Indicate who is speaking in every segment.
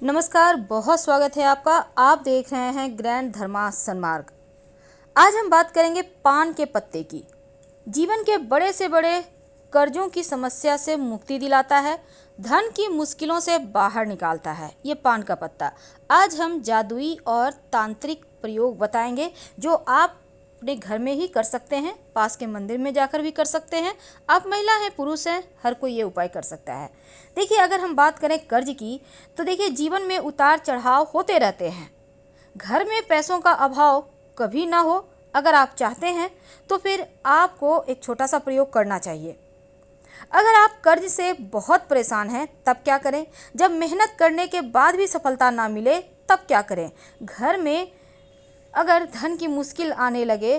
Speaker 1: नमस्कार, बहुत स्वागत है आपका। आप देख रहे हैं ग्रैंड धर्मा सन्मार्ग। आज हम बात करेंगे पान के पत्ते की। जीवन के बड़े से बड़े कर्जों की समस्या से मुक्ति दिलाता है, धन की मुश्किलों से बाहर निकालता है ये पान का पत्ता। आज हम जादुई और तांत्रिक प्रयोग बताएंगे जो आप अपने घर में ही कर सकते हैं, पास के मंदिर में जाकर भी कर सकते हैं। आप महिला हैं, पुरुष हैं, हर कोई ये उपाय कर सकता है। देखिए, अगर हम बात करें कर्ज की, तो देखिए जीवन में उतार चढ़ाव होते रहते हैं। घर में पैसों का अभाव कभी ना हो, अगर आप चाहते हैं तो फिर आपको एक छोटा सा प्रयोग करना चाहिए। अगर आप कर्ज से बहुत परेशान हैं तब क्या करें? जब मेहनत करने के बाद भी सफलता ना मिले तब क्या करें? घर में अगर धन की मुश्किल आने लगे,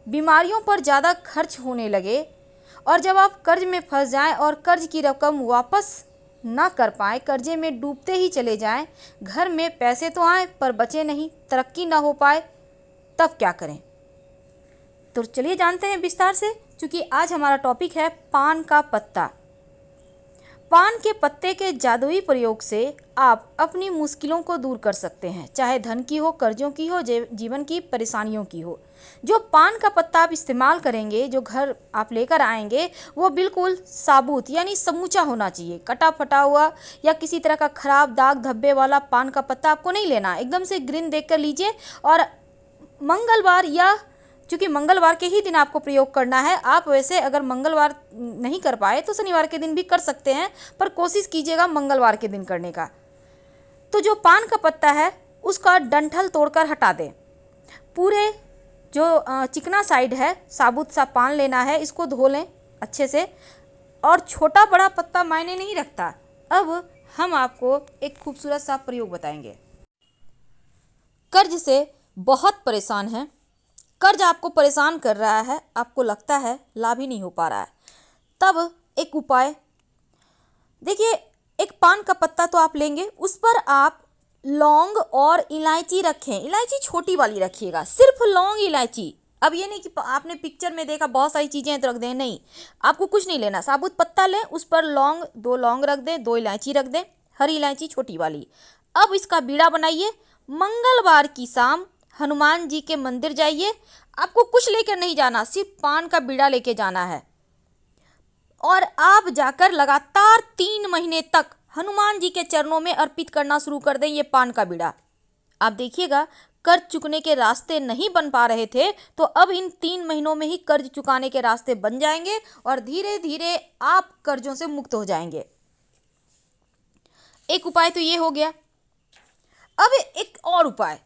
Speaker 1: बीमारियों पर ज़्यादा खर्च होने लगे और जब आप कर्ज में फंस जाएं और कर्ज की रकम वापस ना कर पाएँ, कर्जे में डूबते ही चले जाएं, घर में पैसे तो आए पर बचे नहीं, तरक्की ना हो पाए, तब क्या करें? तो चलिए जानते हैं विस्तार से, क्योंकि आज हमारा टॉपिक है पान का पत्ता। पान के पत्ते के जादुई प्रयोग से आप अपनी मुश्किलों को दूर कर सकते हैं, चाहे धन की हो, कर्जों की हो, जीवन की परेशानियों की हो। जो पान का पत्ता आप इस्तेमाल करेंगे, जो घर आप लेकर आएंगे, वो बिल्कुल साबुत यानी समूचा होना चाहिए। कटा फटा हुआ या किसी तरह का खराब दाग धब्बे वाला पान का पत्ता आपको नहीं लेना। एकदम से ग्रीन देख कर लीजिए। और मंगलवार या चूँकि मंगलवार के ही दिन आपको प्रयोग करना है, आप वैसे अगर मंगलवार नहीं कर पाए तो शनिवार के दिन भी कर सकते हैं, पर कोशिश कीजिएगा मंगलवार के दिन करने का। तो जो पान का पत्ता है उसका डंठल तोड़कर हटा दें। पूरे जो चिकना साइड है, साबुत सा पान लेना है, इसको धो लें अच्छे से। और छोटा बड़ा पत्ता मायने नहीं रखता। अब हम आपको एक खूबसूरत सा प्रयोग बताएंगे। कर्ज से बहुत परेशान हैं, कर्ज आपको परेशान कर रहा है, आपको लगता है लाभ ही नहीं हो पा रहा है, तब एक उपाय देखिए। एक पान का पत्ता तो आप लेंगे, उस पर आप लौंग और इलायची रखें। इलायची छोटी वाली रखिएगा, सिर्फ लौंग इलायची। अब ये नहीं कि आपने पिक्चर में देखा बहुत सारी चीज़ें तो रख दें, नहीं, आपको कुछ नहीं लेना। साबुत पत्ता लें, उस पर लौंग, 2 लौंग रख दें, 2 इलायची रख दें, हरी इलायची छोटी वाली। अब इसका बीड़ा बनाइए। मंगलवार की शाम हनुमान जी के मंदिर जाइए। आपको कुछ लेकर नहीं जाना, सिर्फ पान का बीड़ा लेके जाना है। और आप जाकर लगातार 3 महीने तक हनुमान जी के चरणों में अर्पित करना शुरू कर दें ये पान का बीड़ा। आप देखिएगा, कर्ज चुकाने के रास्ते नहीं बन पा रहे थे तो अब इन 3 महीनों में ही कर्ज चुकाने के रास्ते बन जाएंगे और धीरे धीरे आप कर्जों से मुक्त हो जाएंगे। एक उपाय तो ये हो गया। अब एक और उपाय,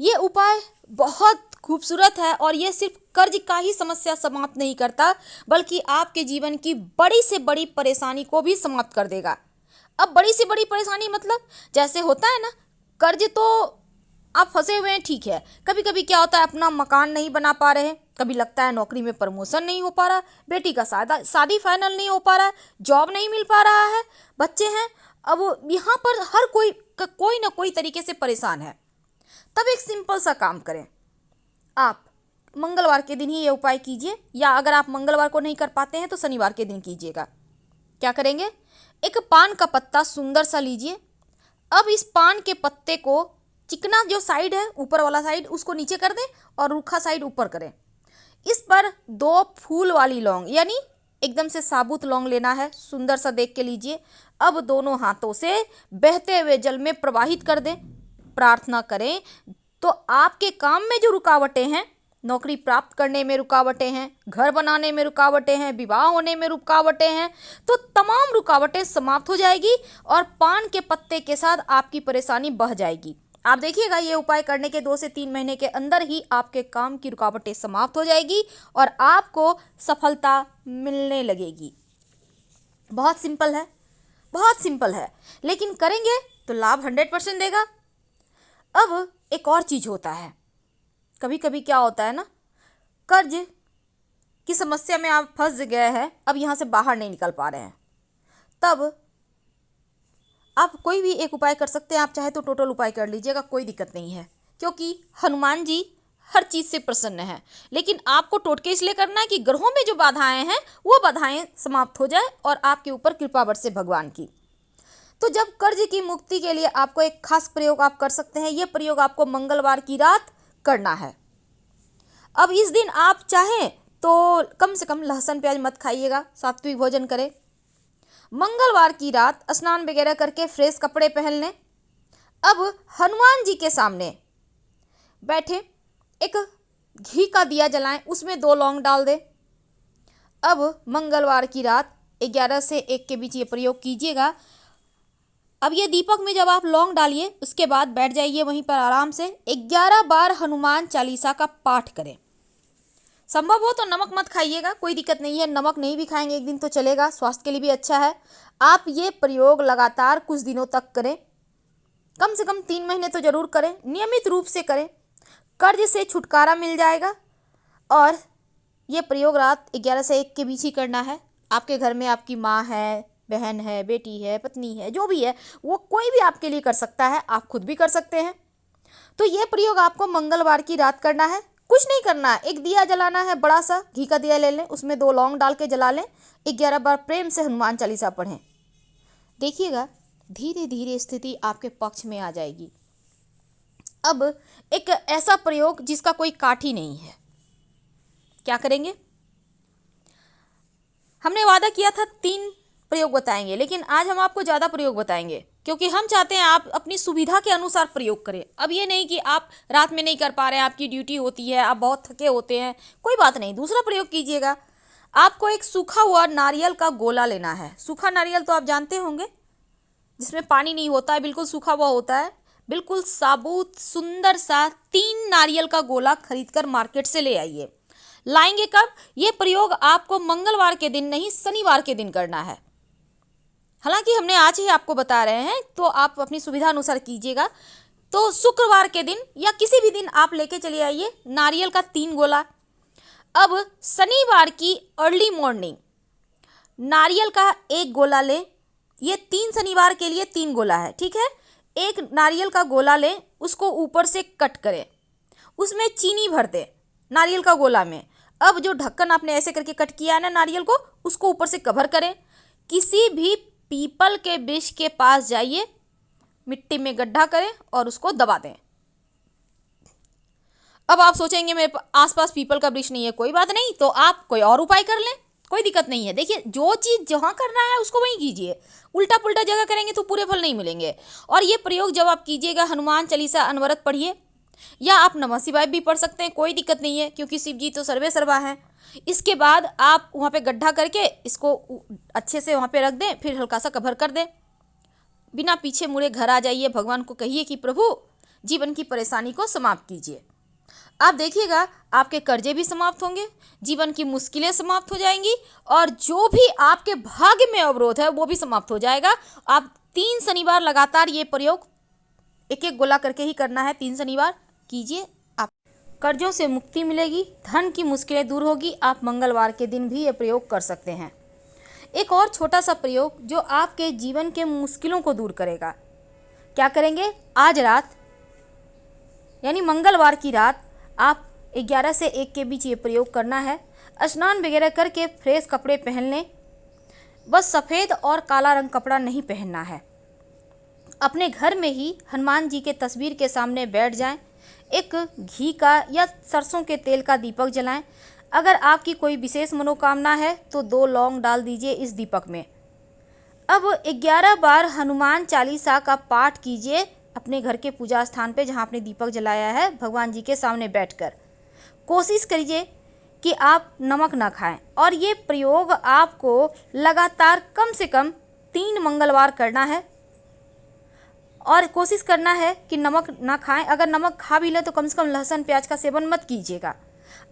Speaker 1: ये उपाय बहुत खूबसूरत है और ये सिर्फ कर्ज का ही समस्या समाप्त नहीं करता, बल्कि आपके जीवन की बड़ी से बड़ी परेशानी को भी समाप्त कर देगा। अब बड़ी से बड़ी परेशानी मतलब जैसे होता है ना, कर्ज तो आप फंसे हुए हैं, ठीक है। कभी कभी क्या होता है, अपना मकान नहीं बना पा रहे हैं, कभी लगता है नौकरी में प्रमोशन नहीं हो पा रहा, बेटी का शादी फाइनल नहीं हो पा रहा है, जॉब नहीं मिल पा रहा है, बच्चे हैं। अब यहाँ पर हर कोई ना कोई तरीके से परेशान है। तब एक सिंपल सा काम करें, आप मंगलवार के दिन ही ये उपाय कीजिए, या अगर आप मंगलवार को नहीं कर पाते हैं तो शनिवार के दिन कीजिएगा। क्या करेंगे? एक पान का पत्ता सुंदर सा लीजिए। अब इस पान के पत्ते को चिकना जो साइड है, ऊपर वाला साइड, उसको नीचे कर दें और रूखा साइड ऊपर करें। इस पर 2 फूल वाली लौंग यानी एकदम से साबुत लौंग लेना है, सुंदर सा देख के लीजिए। अब दोनों हाथों से बहते हुए जल में प्रवाहित कर दें। प्रार्थना करें तो आपके काम में जो रुकावटें हैं, नौकरी प्राप्त करने में रुकावटें हैं, घर बनाने में रुकावटें हैं, विवाह होने में रुकावटें हैं, तो तमाम रुकावटें समाप्त हो जाएगी और पान के पत्ते के साथ आपकी परेशानी बह जाएगी। आप देखिएगा, ये उपाय करने के 2 से 3 महीने के अंदर ही आपके काम की रुकावटें समाप्त हो जाएगी और आपको सफलता मिलने लगेगी। बहुत सिंपल है, बहुत सिंपल है, लेकिन करेंगे तो लाभ 100% देगा। अब एक और चीज़ होता है, कभी कभी क्या होता है ना, कर्ज की समस्या में आप फंस गए हैं, अब यहाँ से बाहर नहीं निकल पा रहे हैं, तब आप कोई भी एक उपाय कर सकते हैं। आप चाहे तो टोटल उपाय कर लीजिएगा, कोई दिक्कत नहीं है, क्योंकि हनुमान जी हर चीज़ से प्रसन्न है। लेकिन आपको टोटके इसलिए करना है कि ग्रहों में जो बाधाएं हैं वो बाधाएं समाप्त हो जाए और आपके ऊपर कृपा बरसे भगवान की। तो जब कर्ज की मुक्ति के लिए आपको एक खास प्रयोग आप कर सकते हैं। ये प्रयोग आपको मंगलवार की रात करना है। अब इस दिन आप चाहें तो कम से कम लहसुन प्याज मत खाइएगा, सात्विक भोजन करें। मंगलवार की रात स्नान वगैरह करके फ्रेश कपड़े पहन लें। अब हनुमान जी के सामने बैठे एक घी का दिया जलाएं, उसमें 2 लौंग डाल दें। अब मंगलवार की रात 11 से 1 के बीच ये प्रयोग कीजिएगा। अब ये दीपक में जब आप लौंग डालिए, उसके बाद बैठ जाइए वहीं पर आराम से 11 बार हनुमान चालीसा का पाठ करें। संभव हो तो नमक मत खाइएगा, कोई दिक्कत नहीं है, नमक नहीं भी खाएंगे एक दिन तो चलेगा, स्वास्थ्य के लिए भी अच्छा है। आप ये प्रयोग लगातार कुछ दिनों तक करें, कम से कम 3 महीने तो जरूर करें, नियमित रूप से करें। कर्ज से छुटकारा मिल जाएगा। और ये प्रयोग रात 11 से 1 के बीच ही करना है। आपके घर में आपकी माँ है, बहन है, बेटी है, पत्नी है, जो भी है वो कोई भी आपके लिए कर सकता है, आप खुद भी कर सकते हैं। तो ये प्रयोग आपको मंगलवार की रात करना है। कुछ नहीं करना है, एक दिया जलाना है, बड़ा सा घी का दिया ले लें, उसमें 2 लौंग डाल के जला लें, 11 बार प्रेम से हनुमान चालीसा पढ़ें। देखिएगा धीरे धीरे स्थिति आपके पक्ष में आ जाएगी। अब एक ऐसा प्रयोग जिसका कोई काठी नहीं है, क्या करेंगे? हमने वादा किया था 3 प्रयोग बताएंगे, लेकिन आज हम आपको ज़्यादा प्रयोग बताएंगे, क्योंकि हम चाहते हैं आप अपनी सुविधा के अनुसार प्रयोग करें। अब ये नहीं कि आप रात में नहीं कर पा रहे हैं, आपकी ड्यूटी होती है, आप बहुत थके होते हैं, कोई बात नहीं, दूसरा प्रयोग कीजिएगा। आपको एक सूखा हुआ नारियल का गोला लेना है। सूखा नारियल तो आप जानते होंगे, जिसमें पानी नहीं होता है, बिल्कुल सूखा हुआ होता है। बिल्कुल साबुत सुंदर सा 3 नारियल का गोला खरीदकर मार्केट से ले आइए। लाएंगे कब? ये प्रयोग आपको मंगलवार के दिन नहीं, शनिवार के दिन करना है। हालांकि हमने आज ही आपको बता रहे हैं, तो आप अपनी सुविधा अनुसार कीजिएगा। तो शुक्रवार के दिन या किसी भी दिन आप लेके चले आइए नारियल का 3 गोला। अब शनिवार की अर्ली मॉर्निंग नारियल का 1 गोला लें। ये 3 शनिवार के लिए 3 गोला है, ठीक है। एक नारियल का गोला लें, उसको ऊपर से कट करें, उसमें चीनी भर दें नारियल का गोला में। अब जो ढक्कन आपने ऐसे करके कट किया है ना नारियल को, उसको ऊपर से कवर करें। किसी भी पीपल के वृक्ष के पास जाइए, मिट्टी में गड्ढा करें और उसको दबा दें। अब आप सोचेंगे मेरे आसपास पीपल का वृक्ष नहीं है, कोई बात नहीं, तो आप कोई और उपाय कर लें, कोई दिक्कत नहीं है। देखिए जो चीज़ जहाँ करना है उसको वहीं कीजिए, उल्टा पुल्टा जगह करेंगे तो पूरे फल नहीं मिलेंगे। और ये प्रयोग जब आप कीजिएगा, हनुमान चालीसा अनवरत पढ़िए, या आप नमः शिवाय भी पढ़ सकते हैं, कोई दिक्कत नहीं है, क्योंकि शिव जी तो सर्वे सर्वा हैं। इसके बाद आप वहाँ पे गड्ढा करके इसको अच्छे से वहाँ पे रख दें, फिर हल्का सा कवर कर दें। बिना पीछे मुड़े घर आ जाइए, भगवान को कहिए कि प्रभु जीवन की परेशानी को समाप्त कीजिए। आप देखिएगा आपके कर्जे भी समाप्त होंगे, जीवन की मुश्किलें समाप्त हो जाएंगी, और जो भी आपके भाग्य में अवरोध है वो भी समाप्त हो जाएगा। आप 3 शनिवार लगातार ये प्रयोग 1-1 गोला करके ही करना है, 3 शनिवार कीजिए, आप कर्जों से मुक्ति मिलेगी, धन की मुश्किलें दूर होगी। आप मंगलवार के दिन भी ये प्रयोग कर सकते हैं। एक और छोटा सा प्रयोग जो आपके जीवन के मुश्किलों को दूर करेगा। क्या करेंगे? आज रात यानी मंगलवार की रात आप 11 से 1 के बीच ये प्रयोग करना है। स्नान वगैरह करके फ्रेश कपड़े पहन लें, बस सफ़ेद और काला रंग कपड़ा नहीं पहनना है। अपने घर में ही हनुमान जी के तस्वीर के सामने बैठ जाएं, एक घी का या सरसों के तेल का दीपक जलाएं। अगर आपकी कोई विशेष मनोकामना है तो 2 लौंग डाल दीजिए इस दीपक में। अब 11 बार हनुमान चालीसा का पाठ कीजिए अपने घर के पूजा स्थान पे, जहाँ आपने दीपक जलाया है, भगवान जी के सामने बैठकर। कोशिश करिए कि आप नमक ना खाएं, और ये प्रयोग आपको लगातार कम से कम 3 मंगलवार करना है। और कोशिश करना है कि नमक ना खाएं। अगर नमक खा भी ले तो कम से कम लहसुन प्याज का सेवन मत कीजिएगा।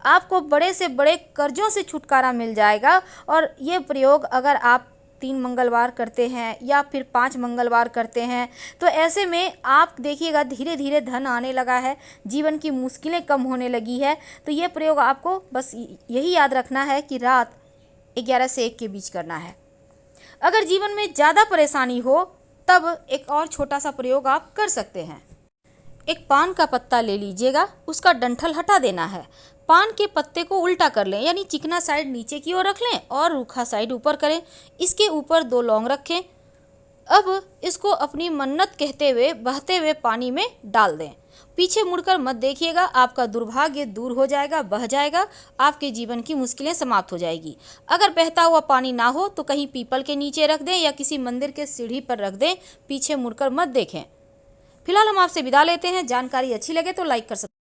Speaker 1: आपको बड़े से बड़े कर्जों से छुटकारा मिल जाएगा। और ये प्रयोग अगर आप 3 मंगलवार करते हैं या फिर 5 मंगलवार करते हैं, तो ऐसे में आप देखिएगा धीरे धीरे धन आने लगा है, जीवन की मुश्किलें कम होने लगी है। तो ये प्रयोग आपको बस यही याद रखना है कि रात 11 से 1 के बीच करना है। अगर जीवन में ज़्यादा परेशानी हो तब एक और छोटा सा प्रयोग आप कर सकते हैं। एक पान का पत्ता ले लीजिएगा, उसका डंठल हटा देना है। पान के पत्ते को उल्टा कर लें, यानी चिकना साइड नीचे की ओर रख लें और रूखा साइड ऊपर करें। इसके ऊपर 2 लौंग रखें, अब इसको अपनी मन्नत कहते हुए बहते हुए पानी में डाल दें। पीछे मुड़कर मत देखिएगा, आपका दुर्भाग्य दूर हो जाएगा, बह जाएगा, आपके जीवन की मुश्किलें समाप्त हो जाएगी। अगर बहता हुआ पानी ना हो तो कहीं पीपल के नीचे रख दें या किसी मंदिर के सीढ़ी पर रख दें, पीछे मुड़कर मत देखें। फिलहाल हम आपसे विदा लेते हैं। जानकारी अच्छी लगे तो लाइक कर सकते हैं।